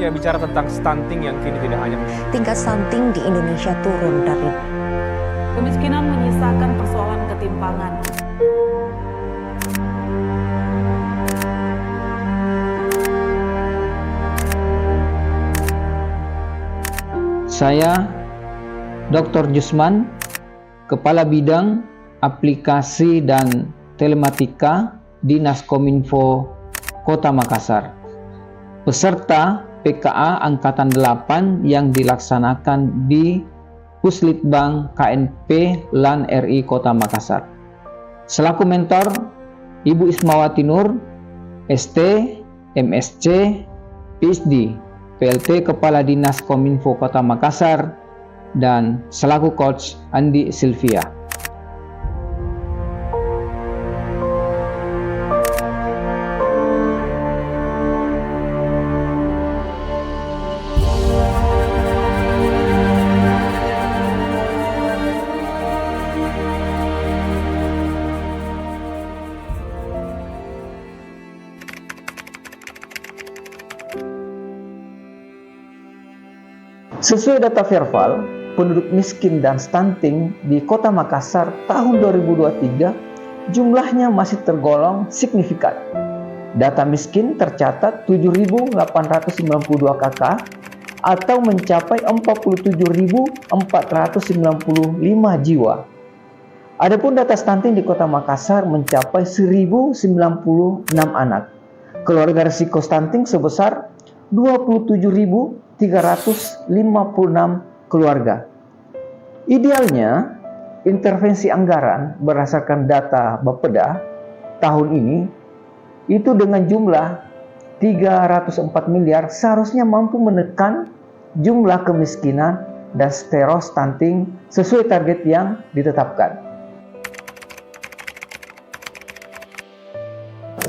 Ya, bicara tentang stunting yang kini tidak hanya tingkat stunting di Indonesia turun dari kemiskinan menyisakan persoalan ketimpangan. Saya Dr. Jusman, Kepala Bidang Aplikasi dan Telematika Dinas Kominfo Kota Makassar. Peserta PKA Angkatan 8 yang dilaksanakan di Puslitbang KNP LAN RI Kota Makassar. Selaku mentor, Ibu Ismawati Nur, ST, MSc, PhD, PLT Kepala Dinas Kominfo Kota Makassar, dan selaku coach Andi Sylvia. Sesuai data Verval, penduduk miskin dan stunting di Kota Makassar tahun 2023 jumlahnya masih tergolong signifikan. Data miskin tercatat 7.892 kakak atau mencapai 47.495 jiwa. Adapun data stunting di Kota Makassar mencapai 1.096 anak. Keluarga risiko stunting sebesar 27.356 keluarga. Idealnya, intervensi anggaran berdasarkan data Bapeda tahun ini itu dengan jumlah 304 miliar seharusnya mampu menekan jumlah kemiskinan dan stereo stunting sesuai target yang ditetapkan.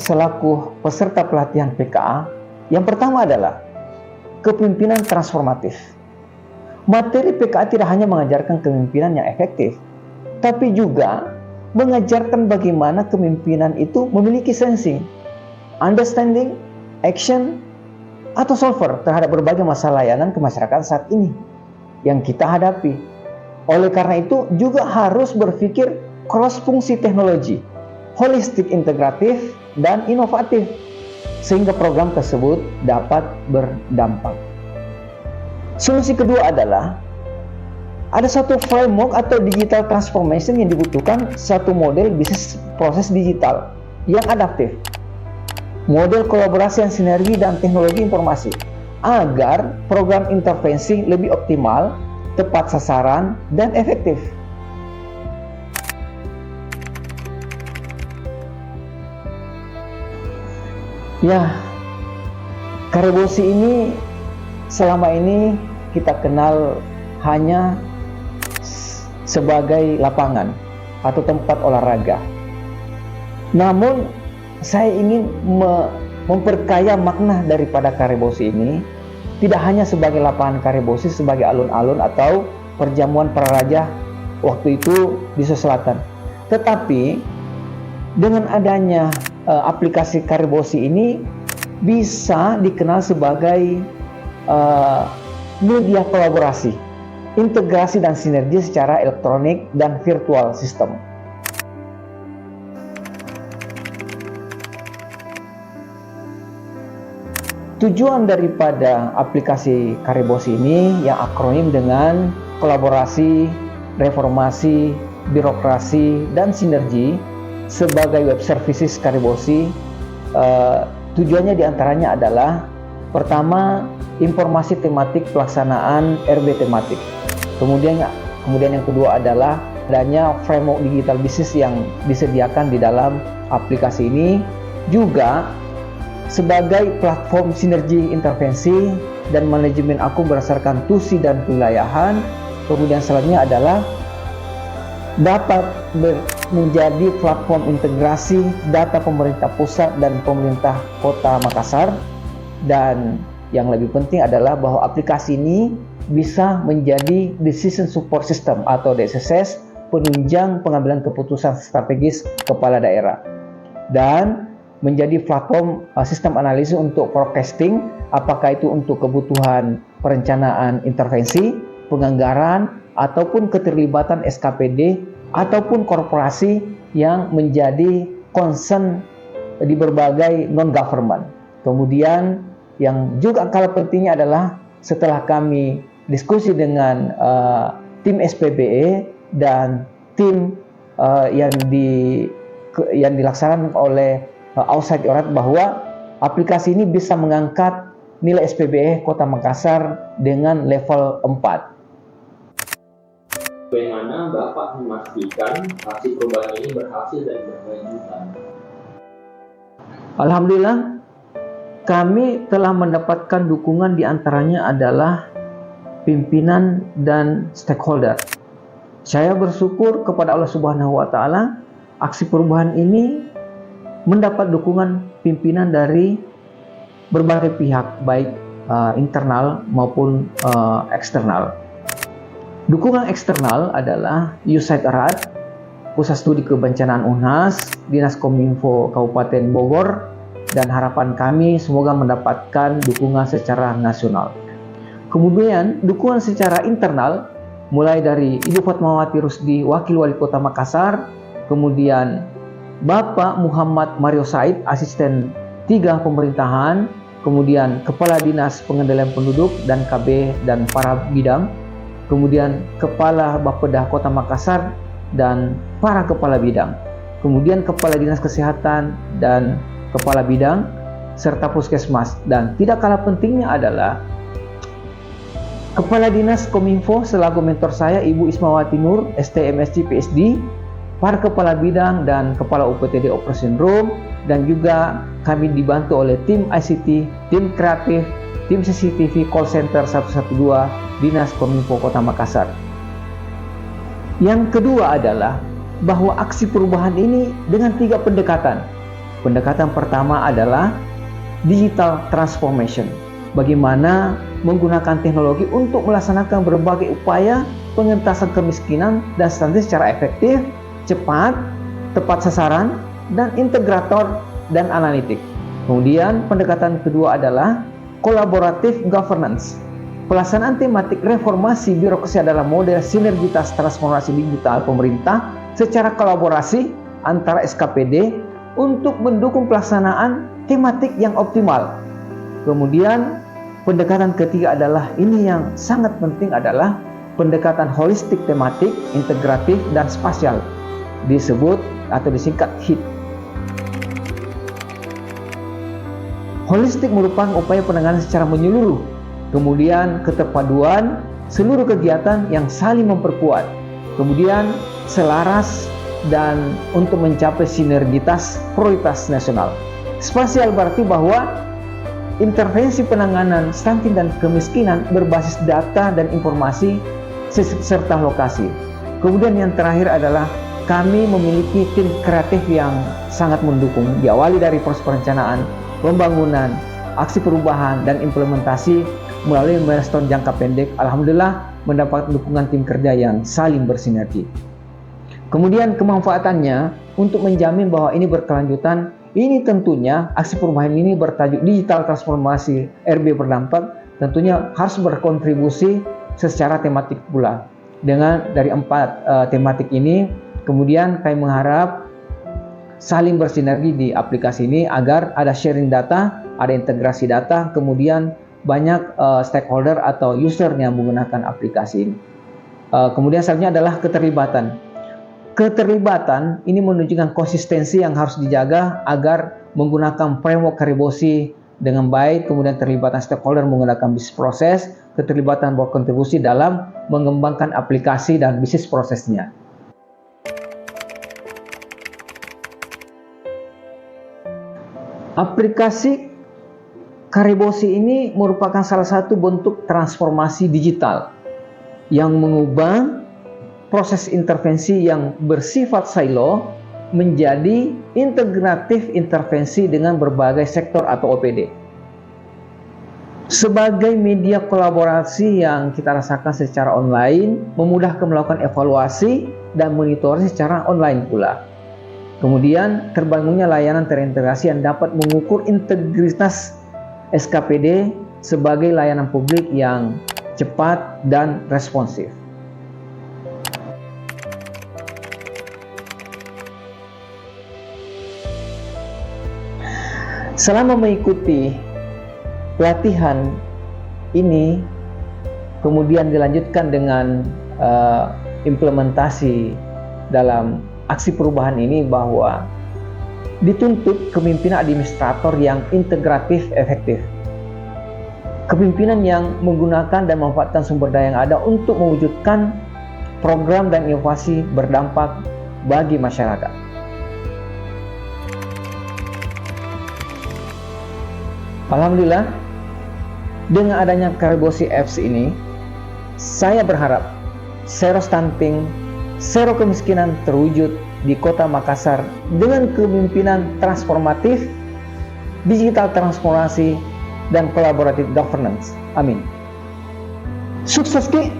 Selaku peserta pelatihan PKA, yang pertama adalah kepemimpinan transformatif. Materi PKA tidak hanya mengajarkan kepemimpinan yang efektif, tapi juga mengajarkan bagaimana kepemimpinan itu memiliki sensing, understanding, action, atau solver terhadap berbagai masalah layanan kemasyarakatan saat ini yang kita hadapi. Oleh karena itu juga harus berpikir cross fungsi teknologi, holistik, integratif, dan inovatif, sehingga program tersebut dapat berdampak. Solusi kedua adalah ada satu framework atau digital transformation yang dibutuhkan satu model bisnis proses digital yang adaptif, model kolaborasi yang sinergi dan teknologi informasi agar program intervensi lebih optimal, tepat sasaran, dan efektif. Ya, Karebosi ini selama ini kita kenal hanya sebagai lapangan atau tempat olahraga. Namun saya ingin memperkaya makna daripada Karebosi ini, tidak hanya sebagai lapangan Karebosi, sebagai alun-alun atau perjamuan para raja waktu itu di Sulawesi Selatan. Tetapi dengan adanya aplikasi Karebosi ini bisa dikenal sebagai media kolaborasi, integrasi dan sinergi secara elektronik dan virtual system. Tujuan daripada aplikasi Karebosi ini yang akronim dengan kolaborasi, reformasi, birokrasi, dan sinergi sebagai web services Karebosi, tujuannya diantaranya adalah pertama, informasi tematik pelaksanaan RB tematik. Kemudian yang kedua adalah adanya framework digital bisnis yang disediakan di dalam aplikasi ini, juga sebagai platform sinergi intervensi dan manajemen akun berdasarkan tusi dan kewilayahan. Kemudian selanjutnya adalah dapat menjadi platform integrasi data pemerintah pusat dan pemerintah Kota Makassar. Dan yang lebih penting adalah bahwa aplikasi ini bisa menjadi Decision Support System atau DSSS, penunjang pengambilan keputusan strategis kepala daerah, dan menjadi platform sistem analisis untuk forecasting apakah itu untuk kebutuhan perencanaan intervensi, penganggaran, ataupun keterlibatan SKPD ataupun korporasi yang menjadi concern di berbagai non-government. Kemudian yang juga kalah pentingnya adalah setelah kami diskusi dengan tim SPBE dan tim yang dilaksanakan oleh Outside Earth, bahwa aplikasi ini bisa mengangkat nilai SPBE Kota Makassar dengan level 4. Bagaimana Bapak memastikan aksi perubahan ini berhasil dan berkelanjutan? Alhamdulillah, kami telah mendapatkan dukungan, diantaranya adalah pimpinan dan stakeholder. Saya bersyukur kepada Allah Subhanahu wa Ta'ala, aksi perubahan ini mendapat dukungan pimpinan dari berbagai pihak, baik internal maupun eksternal. Dukungan eksternal adalah USAID Earth, Pusat Studi Kebencanaan UNHAS, Dinas Kominfo Kabupaten Bogor, dan harapan kami semoga mendapatkan dukungan secara nasional. Kemudian dukungan secara internal mulai dari Ibu Fatmawati Rusdi, Wakil Wali Kota Makassar, kemudian Bapak Muhammad Mario Said, Asisten 3 Pemerintahan, kemudian Kepala Dinas Pengendalian Penduduk dan KB dan para bidang, kemudian Kepala Bapeda Kota Makassar dan para kepala bidang, kemudian Kepala Dinas Kesehatan dan Kepala Bidang, serta Puskesmas. Dan tidak kalah pentingnya adalah Kepala Dinas Kominfo selaku mentor saya, Ibu Ismawati Nur, STMSC PSD, para kepala bidang dan kepala UPTD Operation Room, dan juga kami dibantu oleh tim ICT, tim kreatif, tim CCTV Call Center 112 Dinas Kominfo Kota Makassar. Yang kedua adalah bahwa aksi perubahan ini dengan 3 pendekatan. Pendekatan pertama adalah digital transformation. Bagaimana menggunakan teknologi untuk melaksanakan berbagai upaya pengentasan kemiskinan dan stunting secara efektif, cepat, tepat sasaran, dan integrator dan analitik. Kemudian pendekatan kedua adalah collaborative governance. Pelaksanaan tematik reformasi birokrasi adalah model sinergitas transformasi digital pemerintah secara kolaborasi antara SKPD untuk mendukung pelaksanaan tematik yang optimal. Kemudian pendekatan ketiga adalah ini yang sangat penting, adalah pendekatan holistik tematik, integratif, dan spasial, disebut atau disingkat HIT. Holistik merupakan upaya penanganan secara menyeluruh, kemudian keterpaduan seluruh kegiatan yang saling memperkuat, kemudian selaras dan untuk mencapai sinergitas prioritas nasional. Spasial berarti bahwa intervensi penanganan stunting dan kemiskinan berbasis data dan informasi serta lokasi. Kemudian yang terakhir adalah kami memiliki tim kreatif yang sangat mendukung, diawali dari proses perencanaan, pembangunan, aksi perubahan, dan implementasi melalui milestone jangka pendek. Alhamdulillah mendapat dukungan tim kerja yang saling bersinergi. Kemudian kemanfaatannya untuk menjamin bahwa ini berkelanjutan, ini tentunya aksi perubahan ini bertajuk digital transformasi RB berdampak, tentunya harus berkontribusi secara tematik pula. Dengan dari 4 tematik ini, kemudian kami mengharap saling bersinergi di aplikasi ini agar ada sharing data, ada integrasi data, kemudian banyak stakeholder atau user yang menggunakan aplikasi ini. Kemudian selanjutnya adalah keterlibatan. Keterlibatan ini menunjukkan konsistensi yang harus dijaga agar menggunakan framework Karibosi dengan baik, kemudian terlibatan stakeholder menggunakan bisnis proses, keterlibatan berkontribusi dalam mengembangkan aplikasi dan bisnis prosesnya. Aplikasi Karibosi ini merupakan salah satu bentuk transformasi digital yang mengubah proses intervensi yang bersifat silo menjadi integratif intervensi dengan berbagai sektor atau OPD. Sebagai media kolaborasi yang kita rasakan secara online, memudahkan melakukan evaluasi dan monitoring secara online pula. Kemudian terbangunnya layanan terintegrasi yang dapat mengukur integritas SKPD sebagai layanan publik yang cepat dan responsif. Selama mengikuti pelatihan ini, kemudian dilanjutkan dengan implementasi dalam aksi perubahan ini, bahwa dituntut kepemimpinan administrator yang integratif efektif. Kepemimpinan yang menggunakan dan memanfaatkan sumber daya yang ada untuk mewujudkan program dan inovasi berdampak bagi masyarakat. Alhamdulillah, dengan adanya Karibosi Apps ini, saya berharap zero stunting, zero kemiskinan terwujud di Kota Makassar dengan kepemimpinan transformatif, digital transformasi, dan collaborative governance. Amin. Sukses Ki,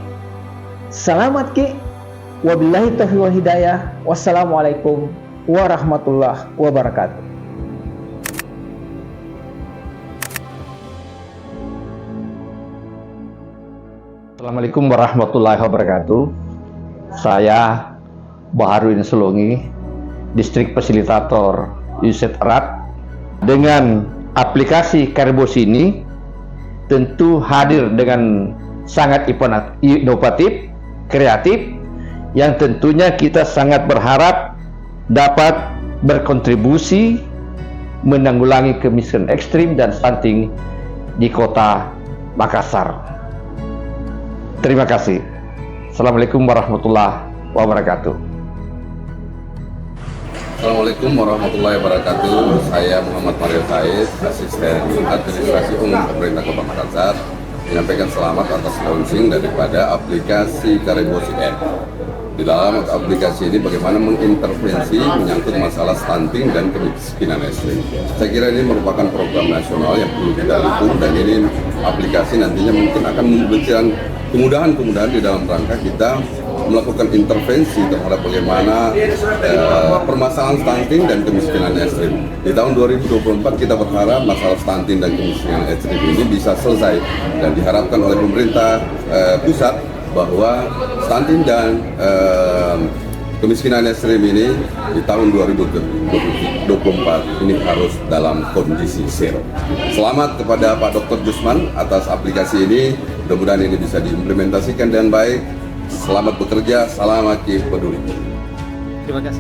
selamat Ki, wabillahi taufiq wal hidayah. Wassalamualaikum warahmatullahi wabarakatuh. Assalamualaikum warahmatullahi wabarakatuh. Saya Baharudin Sulongi, Distrik Fasilitator USET Erat. Dengan aplikasi Karibosi ini tentu hadir dengan sangat inovatif, kreatif, yang tentunya kita sangat berharap dapat berkontribusi menanggulangi kemiskinan ekstrim dan stunting di Kota Makassar. Terima kasih. Assalamualaikum warahmatullahi wabarakatuh. Assalamualaikum warahmatullahi wabarakatuh. Saya Muhammad Mario Said, Asisten Administrasi Umum Pemerintah Kota Makassar, menyampaikan selamat atas launching daripada aplikasi Karibosi App. Di dalam aplikasi ini bagaimana mengintervensi menyangkut masalah stunting dan kemiskinan ekstrim. Saya kira ini merupakan program nasional yang perlu kita dukung, dan ini aplikasi nantinya mungkin akan memberikan kemudahan-kemudahan di dalam rangka kita melakukan intervensi terhadap bagaimana permasalahan stunting dan kemiskinan ekstrim. Di tahun 2024 kita berharap masalah stunting dan kemiskinan ekstrim ini bisa selesai, dan diharapkan oleh pemerintah pusat bahwa stunting dan kemiskinan ekstrim ini di tahun 2024 ini harus dalam kondisi zero. Selamat kepada Pak Dr. Jusman atas aplikasi ini. Mudah-mudahan ini bisa diimplementasikan dengan baik. Selamat bekerja, salam Aki Peduli. Terima kasih.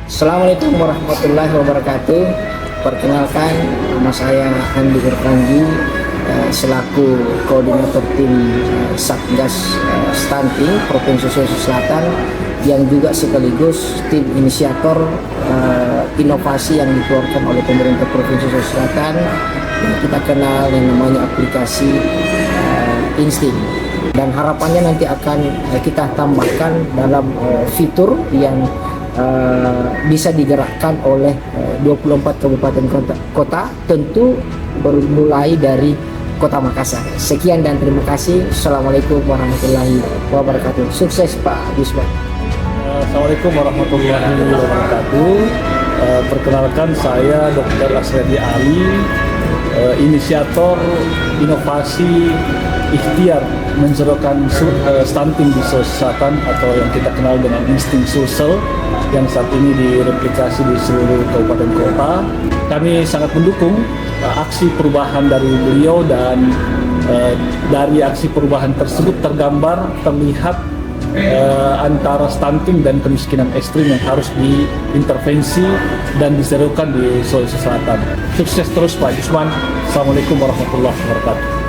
Assalamualaikum warahmatullahi wabarakatuh. Perkenalkan, nama saya Andi Berkanji, selaku koordinator tim Satgas Stunting Provinsi Sulawesi Selatan, yang juga sekaligus tim inisiator inovasi yang dikeluarkan oleh pemerintah Provinsi Sulawesi Selatan yang kita kenal yang namanya aplikasi Insting. Dan harapannya nanti akan kita tambahkan dalam fitur yang bisa digerakkan oleh 24 kabupaten kota, tentu bermulai dari Kota Makassar. Sekian dan terima kasih. Assalamualaikum warahmatullahi wabarakatuh. Sukses Pak Yusman. Assalamualaikum warahmatullahi wabarakatuh. Perkenalkan, saya Dr. Asredi Ali, inisiator inovasi ikhtiar menzerokan stunting di Sulawesi Selatan, atau yang kita kenal dengan Insting Sulsel, yang saat ini direplikasi di seluruh kabupaten kota. Kami sangat mendukung aksi perubahan dari beliau, dan dari aksi perubahan tersebut terlihat antara stunting dan kemiskinan ekstrim yang harus diintervensi dan diserukan di Sulawesi Selatan. Sukses terus Pak Jusman. Assalamualaikum warahmatullahi wabarakatuh.